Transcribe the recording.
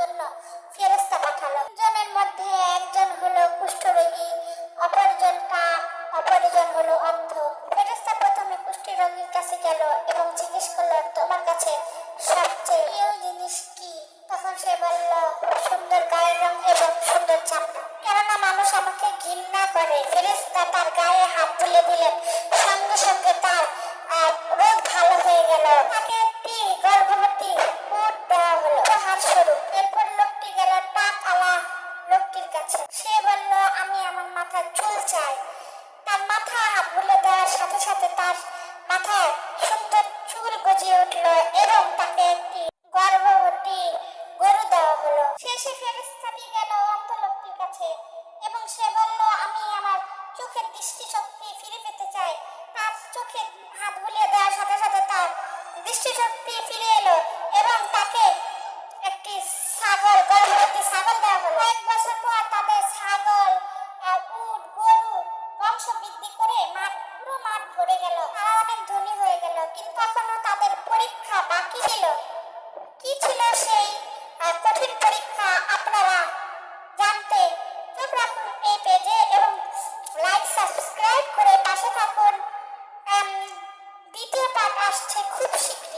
জন্য ফেরেশতা পাঠালো। জনের মধ্যে একজন হলো কুষ্ঠরোগী, অপরজন হলো অন্ধ। ফেরেশতা প্রথমে কুষ্ঠরোগীর কাছে গেল এবং জিজ্ঞেস করলো, তোমার কাছে সবচেয়ে প্রিয় জিনিস কি? তখন সে বলল, সুন্দর গায়ের রং এবং সুন্দর চামড়া, কেননা মানুষ আমাকে ঘৃণা করে। ফেরেশতা তার গায়ে হাত তুলে দিলেন, সঙ্গে সঙ্গে তার রোগ ভালো হয়ে গেল। তাকে একটি গর্ভবতী উট দেওয়া হলো উপহার স্বরূপ। এরপর লোকটি গেল টাকওয়ালা লোকটির কাছে। সে বলল, আমি আমার মাথার চুল চাই। তার মাথা হাত বুলে দেওয়ার সাথে সাথে তার মাথায় সুন্দর চুল গজিয়ে উঠল এবং তাকে একটি গর্ভবতী গরু দেওয়া হলো। শেষে ফেরেশতাটি গেল অন্ধ লোকটির কাছে এবং সে বলল, আমি আমার চোখের দৃষ্টিশক্তি ফিরে পেতে চাই। তার চোখে হাত বুলিয়ে দেওয়ার সাথে সাথে তার দৃষ্টিশক্তি ফিরে এলো এবং তাকে একটি গর্ভবতী ছাগল দেওয়া হলো। কয়েক বছর পর তাদের ছাগল, উট, গরু বংশ বৃদ্ধি করে পুরো মাঠ ভরে গেল। তারা অনেক ধনী হয়ে গেল, কিন্তু এখনো তাদের পরীক্ষা বাকি ছিল। কি ছিল সেই কঠিন পরীক্ষা? আপনারা জানতে চোখ রাখুন এই পেজে এবং লাইক সাবস্ক্রাইব করে পাশে থাকুন। দ্বিতীয় পার্ট আসছে খুব শীঘ্রই।